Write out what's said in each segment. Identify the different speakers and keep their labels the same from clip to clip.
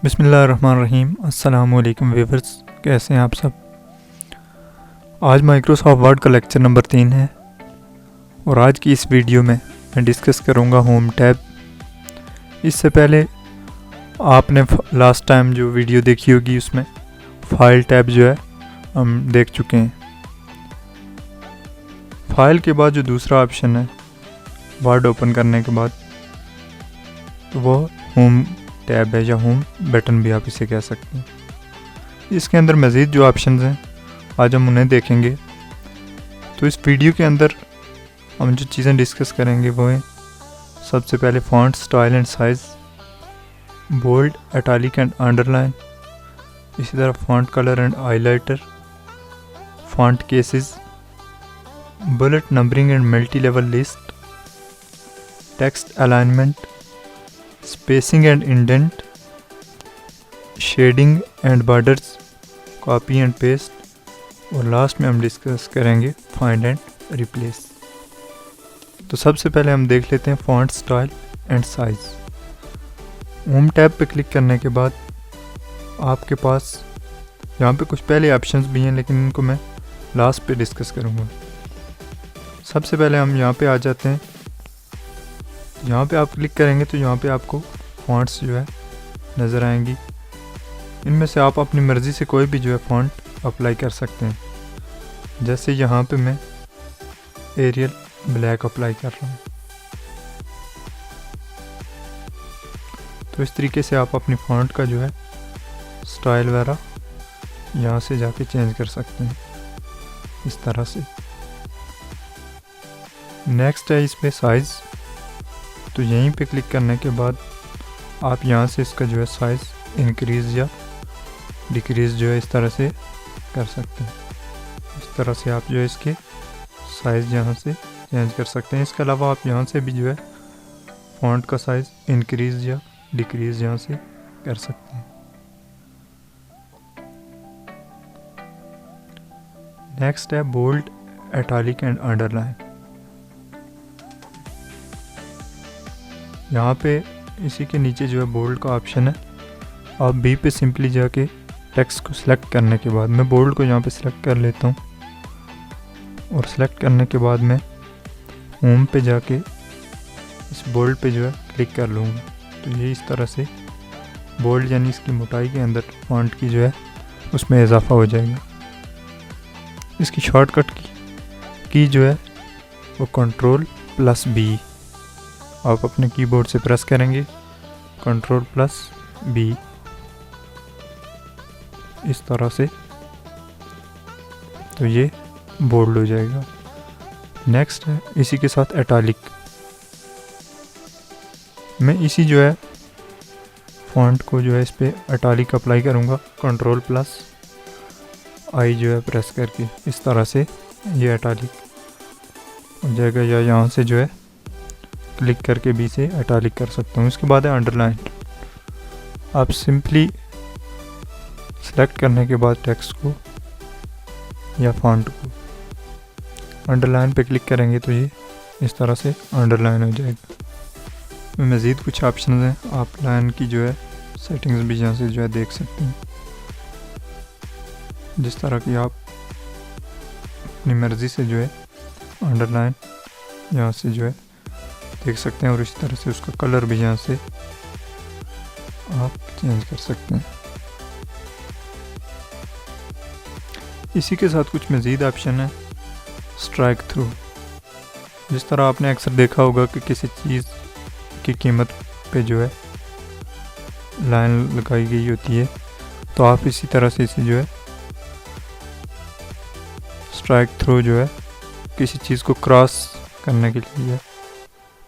Speaker 1: बिस्मिल्लाहिर्रहमानिर्रहीम। अस्सलाम वालेकुम व्यूअर्स, कैसे हैं आप सब। आज माइक्रोसॉफ्ट वर्ड का लेक्चर नंबर 3 है और आज की इस वीडियो में मैं डिस्कस करूंगा होम टैब। इससे पहले आपने लास्ट टाइम जो वीडियो देखी होगी उसमें फाइल टैब जो है हम देख चुके हैं। फाइल के बाद जो दूसरा ऑप्शन है वर्ड ओपन करने के बाद, तो वो होम टैब है या होम बटन भी आप इसे कह सकते हैं। इसके अंदर मज़ीद जो ऑप्शंस हैं आज हम उन्हें देखेंगे। तो इस वीडियो के अंदर हम जो चीज़ें डिस्कस करेंगे वो हैं, सबसे पहले font style and size, bold, italic and underline, इसी तरह font colour and highlighter, font cases, bullet numbering and multi level list, text alignment, spacing and indent, shading and borders, copy and paste, और last में हम discuss करेंगे find and replace. तो सबसे पहले हम देख लेते हैं font style and size. Home tab पे क्लिक करने के बाद आपके पास यहाँ पे कुछ पहले ऑप्शंस भी हैं, लेकिन इनको मैं लास्ट पे डिस्कस करूँगा। सबसे पहले हम यहाँ पे आ जाते हैं। यहाँ पे आप क्लिक करेंगे तो यहाँ पे आपको फ़ॉन्ट्स जो है नज़र आएंगी। इनमें से आप अपनी मर्ज़ी से कोई भी जो है फ़ॉन्ट अप्लाई कर सकते हैं। जैसे यहाँ पे मैं एरियल ब्लैक अप्लाई कर रहा हूँ। तो इस तरीके से आप अपनी फ़ॉन्ट का जो है स्टाइल वगैरह यहाँ से जाके चेंज कर सकते हैं इस तरह से। नेक्स्ट है इस पे साइज़। तो यहीं पे क्लिक करने के बाद आप यहाँ से इसका जो है साइज़ इंक्रीज़ या डिक्रीज़ जो है इस तरह से कर सकते हैं। इस तरह से आप जो है इसके साइज़ यहाँ से चेंज कर सकते हैं। इसके अलावा आप यहाँ से भी जो है फ़ॉन्ट का साइज़ इंक्रीज़ या डिक्रीज़ यहाँ से कर सकते हैं। नेक्स्ट है बोल्ड, इटैलिक एंड अंडरलाइन। यहाँ पे इसी के नीचे जो है बोल्ड का ऑप्शन है। आप बी पे सिंपली जाके टेक्स्ट को सिलेक्ट करने के बाद, मैं बोल्ड को यहाँ पे सिलेक्ट कर लेता हूँ और सिलेक्ट करने के बाद मैं होम पे जाके इस बोल्ड पे जो है क्लिक कर लूँगा। तो ये इस तरह से बोल्ड यानी इसकी मोटाई के अंदर फॉन्ट की जो है उसमें इजाफा हो जाएगा। इसकी शॉर्टकट की जो है वो Ctrl+B आप अपने कीबोर्ड से प्रेस करेंगे, Ctrl+B इस तरह से, तो ये बोल्ड हो जाएगा। नेक्स्ट है इसी के साथ इटैलिक। मैं इसी जो है फॉन्ट को जो है इस पे इटैलिक अप्लाई करूँगा, Ctrl+I जो है प्रेस करके इस तरह से ये इटैलिक हो जाएगा। या यहाँ से जो है क्लिक करके भी से इटैलिक कर सकता हूँ। इसके बाद है अंडरलाइन। आप सिंपली सेलेक्ट करने के बाद टेक्स्ट को या फॉन्ट को अंडरलाइन पे क्लिक करेंगे तो ये इस तरह से अंडरलाइन हो जाएगा। मज़ीद कुछ ऑप्शन हैं, आप लाइन की जो है सेटिंग्स भी यहाँ से जो है देख सकते हैं। जिस तरह की आप अपनी मर्ज़ी से जो है अंडरलाइन यहाँ से जो है देख सकते हैं, और इस तरह से उसका कलर भी यहाँ से आप चेंज कर सकते हैं। इसी के साथ कुछ मज़ीद ऑप्शन है स्ट्राइक थ्रू। जिस तरह आपने अक्सर देखा होगा कि किसी चीज़ की कीमत पे जो है लाइन लगाई गई होती है, तो आप इसी तरह से इसे जो है स्ट्राइक थ्रू जो है किसी चीज़ को क्रॉस करने के लिए,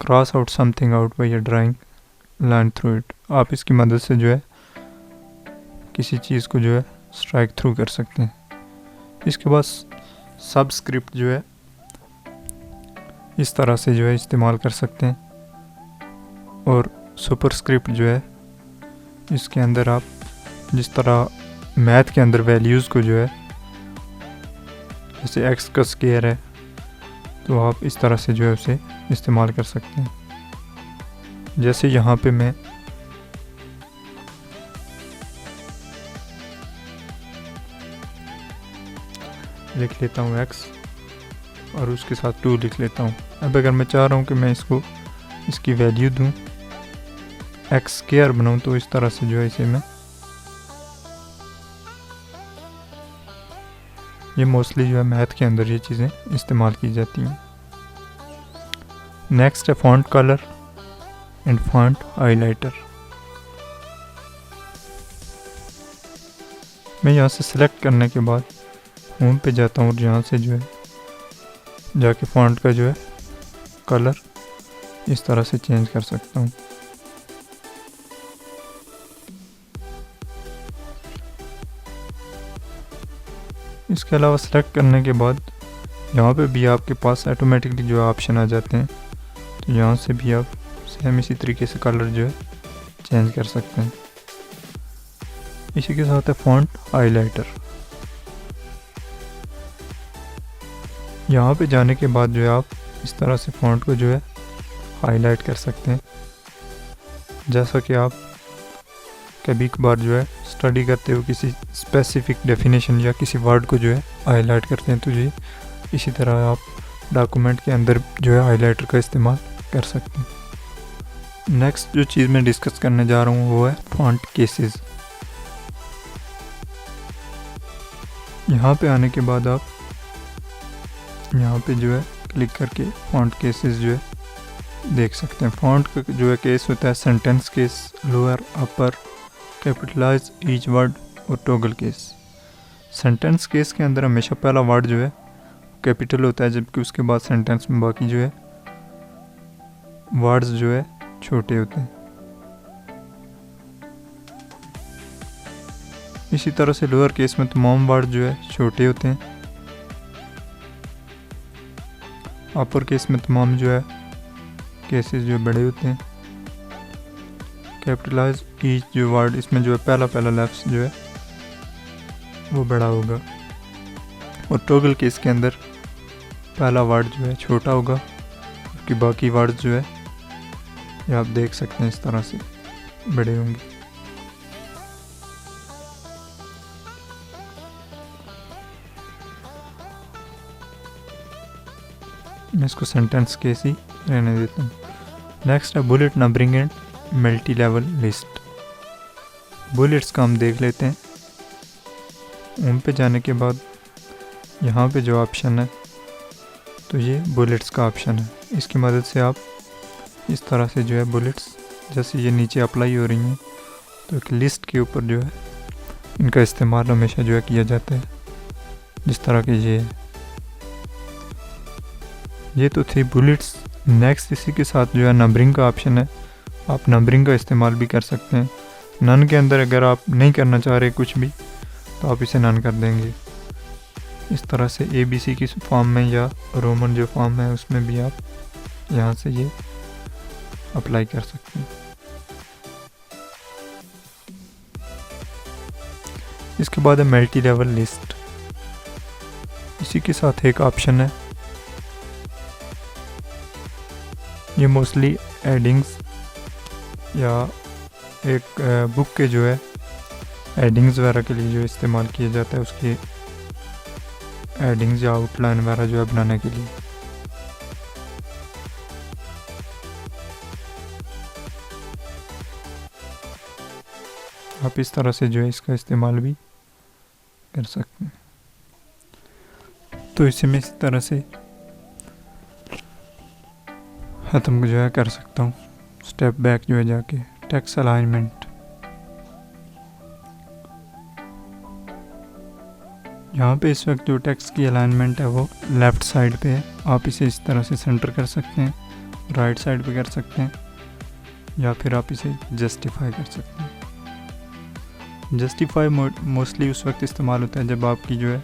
Speaker 1: cross out something out by drawing line through it, आप इसकी मदद से जो है किसी चीज़ को जो है स्ट्राइक थ्रू कर सकते हैं। इसके बाद सबस्क्रिप्ट जो है इस तरह से जो है इस्तेमाल कर सकते हैं, और सुपरस्क्रिप्ट जो है इसके अंदर आप जिस तरह मैथ के अंदर वैल्यूज़ को जो है, जैसे x का स्क्वायर है तो आप इस तरह से जो है उसे इस्तेमाल कर सकते हैं। जैसे यहाँ पे मैं लिख लेता हूँ x और उसके साथ 2 लिख लेता हूँ। अब अगर मैं चाह रहा हूँ कि मैं इसकी वैल्यू दूँ, x स्क्वायर बनाऊँ, तो इस तरह से जो है इसे मैं, ये मोस्टली जो है मैथ के अंदर ये चीज़ें इस्तेमाल की जाती हैं। नेक्स्ट है font colour and font highlighter. मैं यहाँ से सिलेक्ट करने के बाद होम पे जाता हूँ और यहाँ से जो है जाके फॉन्ट का जो है कलर इस तरह से चेंज कर सकता हूँ। इसके अलावा सिलेक्ट करने के बाद यहाँ पे भी आपके पास ऑटोमेटिकली जो ऑप्शन आ जाते हैं, तो यहाँ से भी आप सेम इसी तरीके से कलर जो है चेंज कर सकते हैं। इसी के साथ है फॉन्ट हाइलाइटर। यहाँ पे जाने के बाद जो है आप इस तरह से फॉन्ट को जो है हाईलाइट कर सकते हैं। जैसा कि आप कभी कभार जो है स्टडी करते हो किसी स्पेसिफिक डेफिनेशन या किसी वर्ड को जो है हाईलाइट करते हैं, तो ये इसी तरह आप डॉक्यूमेंट के अंदर जो है हाइलाइटर का इस्तेमाल कर सकते हैं। नेक्स्ट जो चीज़ मैं डिस्कस करने जा रहा हूँ वो है फॉन्ट केसेस। यहाँ पे आने के बाद आप यहाँ पे जो है क्लिक करके फॉन्ट केसेस जो है देख सकते हैं। फॉन्ट का जो है केस होता है सेंटेंस केस, लोअर, अपर, कैपिटलाइज ईच वर्ड और टॉगल केस। सेंटेंस केस के अंदर हमेशा पहला वर्ड जो है कैपिटल होता है, जबकि उसके बाद सेंटेंस में बाकी जो है वर्ड्स जो है छोटे होते हैं। इसी तरह से लोअर केस में तमाम वर्ड जो है छोटे होते हैं। अपर केस में तमाम जो है केसेस जो बड़े होते हैं। कैपिटलाइज ईच जो वर्ड, इसमें जो है पहला लफ्ज़ जो है वो बड़ा होगा। और टॉगल केस के अंदर पहला वर्ड जो है छोटा होगा, जबकि बाकी वर्ड जो है ये आप देख सकते हैं इस तरह से बड़े होंगे। मैं इसको सेंटेंस केस ही रहने देता हूँ। नेक्स्ट है bullet numbering and multi level list. Bullets का हम देख लेते हैं। उन पे जाने के बाद यहाँ पे जो ऑप्शन है, तो ये बुलेट्स का ऑप्शन है। इसकी मदद से आप इस तरह से जो है बुलेट्स, जैसे ये नीचे अप्लाई हो रही हैं, तो एक लिस्ट के ऊपर जो है इनका इस्तेमाल हमेशा जो है किया जाता है, जिस तरह के ये तो थी बुलेट्स। नेक्स्ट इसी के साथ जो है नंबरिंग का ऑप्शन है। आप नंबरिंग का इस्तेमाल भी कर सकते हैं। नन के अंदर अगर आप नहीं करना चाह रहे कुछ भी, तो आप इसे नन कर देंगे। इस तरह से ABC की फॉर्म में या रोमन जो फॉर्म है उसमें भी आप यहाँ से ये अप्लाई कर सकते हैं। इसके बाद है मल्टी लेवल लिस्ट। इसी के साथ एक ऑप्शन है, ये मोस्टली एडिंग्स या एक बुक के जो है एडिंग्स वगैरह के लिए जो इस्तेमाल किया जाता है, उसकी एडिंग्स या आउटलाइन वगैरह जो है बनाने के लिए। आप इस तरह से जो है इसका इस्तेमाल भी कर सकते हैं। तो इसे मैं इस तरह से ख़त्म जो है कर सकता हूँ। स्टेप बैक जो है जाके टेक्स्ट अलाइनमेंट, यहाँ पे इस वक्त जो टेक्स्ट की अलाइनमेंट है वो लेफ़्ट साइड पे है। आप इसे इस तरह से सेंटर कर सकते हैं, राइट साइड पे कर सकते हैं, या फिर आप इसे जस्टिफाई कर सकते हैं। जस्टिफाई मोस्टली उस वक्त इस्तेमाल होता है जब आपकी जो है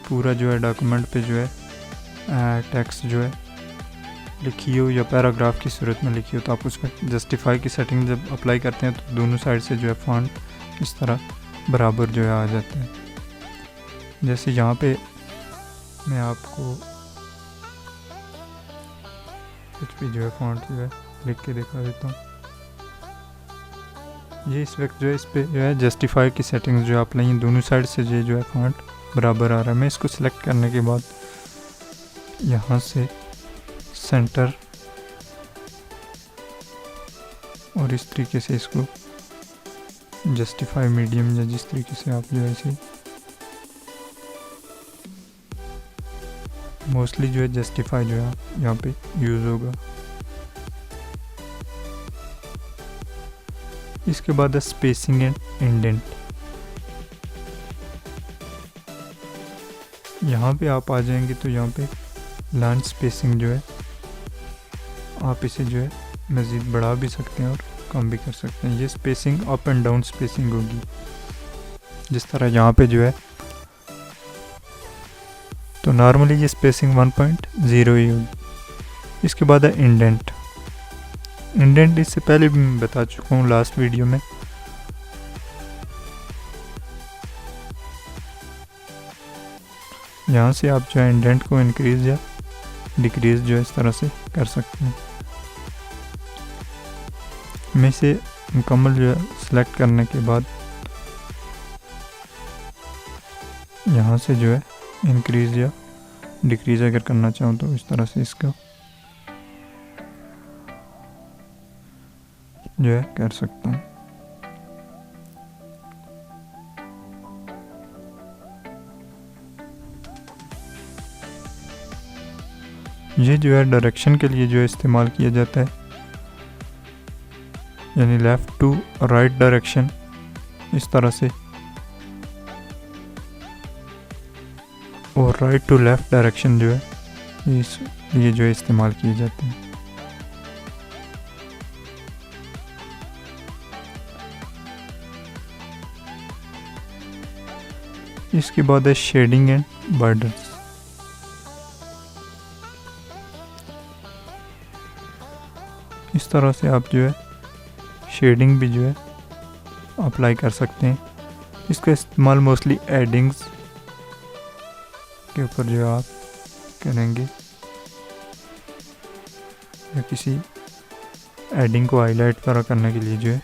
Speaker 1: पूरा जो है डॉक्यूमेंट पे जो है टेक्स्ट जो है लिखी हो या पैराग्राफ की सूरत में लिखी हो, तो आप उसमें जस्टिफाई की सेटिंग जब अप्लाई करते हैं तो दोनों साइड से जो है फॉन्ट इस तरह बराबर जो है आ जाता है। जैसे यहाँ पे मैं आपको कुछ भी जो है फॉन्ट जो है लिख के दिखा देता हूँ। ये इस वक्त जो है इस पे जो है जस्टिफाई की सेटिंग्स जो आप लेंगे, दोनों साइड से जो है फॉन्ट बराबर आ रहा है। मैं इसको सिलेक्ट करने के बाद यहाँ से सेंटर और इस तरीके से इसको जस्टिफाई मीडियम या जिस तरीके से आप जो है इसे मोस्टली जो है जस्टिफाई जो है यहाँ पे यूज़ होगा। इसके बाद है स्पेसिंग एंड इंडेंट। यहाँ पे आप आ जाएंगे तो यहाँ पे लाइन स्पेसिंग जो है आप इसे जो है मज़ीद बढ़ा भी सकते हैं और कम भी कर सकते हैं। ये spacing up and down spacing होगी, जिस तरह यहाँ पे जो है तो नॉर्मली ये स्पेसिंग 1.0 ही होगी। इसके बाद है इंडेंट। इंडेंट इससे पहले भी मैं बता चुका हूँ लास्ट वीडियो में। यहाँ से आप जो है इंडेंट को इंक्रीज या डिक्रीज जो है इस तरह से कर सकते हैं। मैं इसे मुकम्मल जो है सिलेक्ट करने के बाद यहाँ से जो है इंक्रीज या डिक्रीज अगर करना चाहूँ तो इस तरह से इसका जो है कर सकता हूँ। ये जो है डायरेक्शन के लिए जो है इस्तेमाल किया जाता है, यानी लेफ़्ट टू राइट डायरेक्शन इस तरह से, और राइट टू लेफ़्ट डायरेक्शन जो है इस ये जो है इस्तेमाल किए जाते हैं। इसके बाद है शेडिंग एंड बॉर्डर्स। इस तरह से आप जो है शेडिंग भी जो है अप्लाई कर सकते हैं। इसका इस्तेमाल मोस्टली एडिंग्स के ऊपर जो है आप करेंगे, या किसी एडिंग को हाईलाइट तरह करने के लिए जो है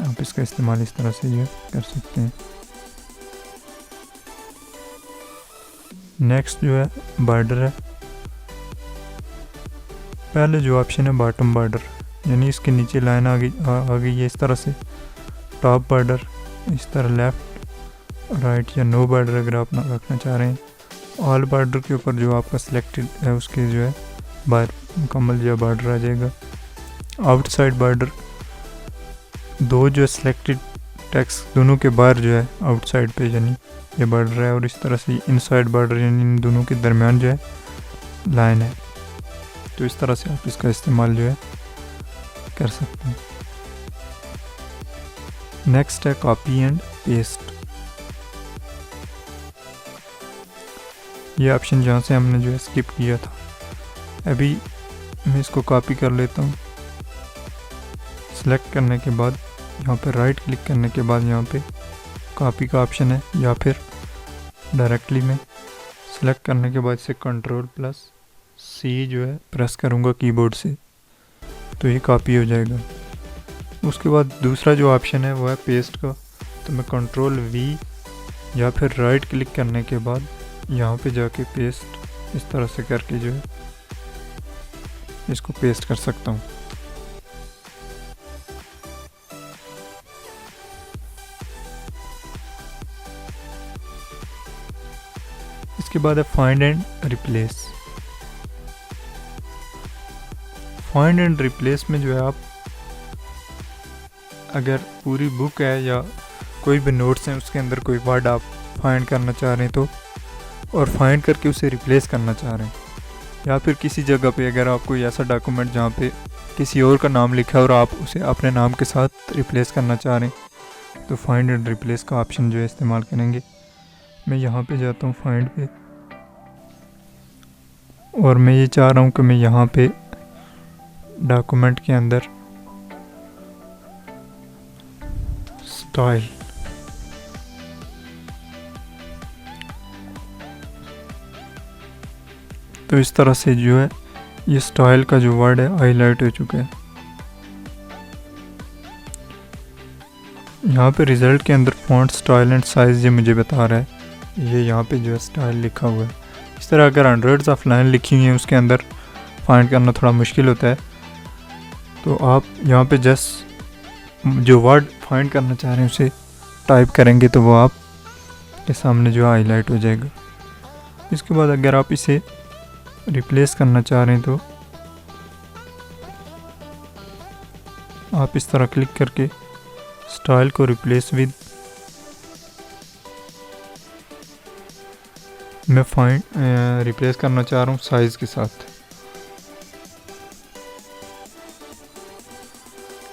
Speaker 1: आप इसका इस्तेमाल इस तरह से जो है कर सकते हैं। नेक्स्ट जो है बॉर्डर है। पहले जो ऑप्शन है बॉटम बॉर्डर, यानी इसके नीचे लाइन आ गई है इस तरह से। टॉप बॉर्डर इस तरह लेफ़्ट राइट या नो बॉर्डर अगर आप ना रखना चाह रहे हैं। ऑल बॉर्डर के ऊपर जो आपका सिलेक्टेड है उसके जो है बाहर मुकम्मल जो बॉर्डर आ जाएगा। आउटसाइड बॉर्डर दो जो सिलेक्टेड टेक्स्ट दोनों के बाहर जो है आउटसाइड पे यानी ये बॉर्डर है, और इस तरह से इनसाइड बॉर्डर यानी इन दोनों के दरमियान जो है लाइन है। तो इस तरह से आप इसका इस्तेमाल जो है कर सकते हैं। नेक्स्ट है कॉपी एंड पेस्ट। ये ऑप्शन जहाँ से हमने जो है स्किप किया था, अभी मैं इसको कॉपी कर लेता हूँ। सेलेक्ट करने के बाद यहाँ पे राइट क्लिक करने के बाद यहाँ पे कॉपी का ऑप्शन है, या फिर डायरेक्टली मैं सेलेक्ट करने के बाद से Ctrl+C जो है प्रेस करूँगा कीबोर्ड से, तो ये कॉपी हो जाएगा। उसके बाद दूसरा जो ऑप्शन है वो है पेस्ट का, तो मैं Ctrl+V या फिर राइट क्लिक करने के बाद यहाँ पे जाके पेस्ट इस तरह से करके जो है इसको पेस्ट कर सकता हूँ। इसके बाद है find and replace. Find and replace में जो है आप अगर पूरी बुक है या कोई भी नोट्स हैं उसके अंदर कोई वर्ड आप फाइंड करना चाह रहे हैं तो, और फाइंड करके उसे रिप्लेस करना चाह रहे हैं, या फिर किसी जगह पे अगर आप कोई ऐसा डॉक्यूमेंट जहाँ पे किसी और का नाम लिखा है और आप उसे अपने नाम के साथ रिप्लेस करना चाह रहे हैं तो फाइंड एंड रिप्लेस का ऑप्शन जो है इस्तेमाल करेंगे। मैं यहाँ पे जाता हूँ फाइंड पे, और मैं ये चाह रहा हूँ कि मैं यहाँ पे डॉक्यूमेंट के अंदर स्टाइल तो इस तरह से जो है ये स्टाइल का जो वर्ड है हाईलाइट हो चुका है। यहाँ पे रिज़ल्ट के अंदर फॉन्ट स्टाइल एंड साइज़ ये मुझे बता रहा है, ये यहाँ पे जो है स्टाइल लिखा हुआ है। इस तरह अगर हंड्रेड्स ऑफ लाइन लिखी हुई हैं उसके अंदर फाइंड करना थोड़ा मुश्किल होता है, तो आप यहाँ पे जस्ट जो वर्ड फाइंड करना चाह रहे हैं उसे टाइप करेंगे तो वो आप के सामने जो हाईलाइट हो जाएगा। इसके बाद अगर आप इसे रिप्लेस करना चाह रहे हैं तो आप इस तरह क्लिक करके स्टाइल को रिप्लेस विद, मैं रिप्लेस करना चाह रहा हूँ साइज़ के साथ।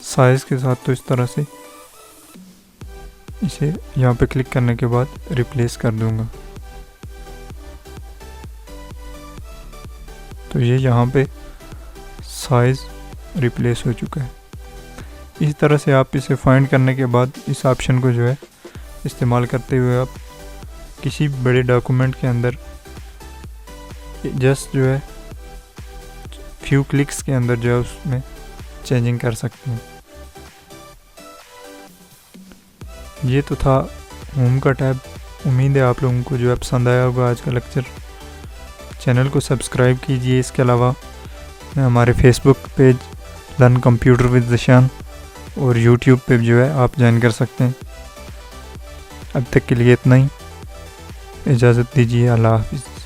Speaker 1: साइज़ के साथ तो इस तरह से इसे यहाँ पे क्लिक करने के बाद रिप्लेस कर दूंगा। तो ये यहाँ पे साइज़ रिप्लेस हो चुका है। इस तरह से आप इसे फाइंड करने के बाद इस ऑप्शन को जो है इस्तेमाल करते हुए आप किसी बड़े डॉक्यूमेंट के अंदर जस्ट जो है फ्यू क्लिक्स के अंदर जो है उसमें चेंजिंग कर सकते हैं। ये तो था होम का टैब। उम्मीद है आप लोगों को जो है पसंद आया होगा आज का लेक्चर। चैनल को सब्सक्राइब कीजिए। इसके अलावा हमारे Facebook page learn computer with Zeeshan और यूट्यूब पे जो है आप ज्वाइन कर सकते हैं। अब तक के लिए इतना ही, इजाज़त दीजिए। अल्लाह हाफ़िज़।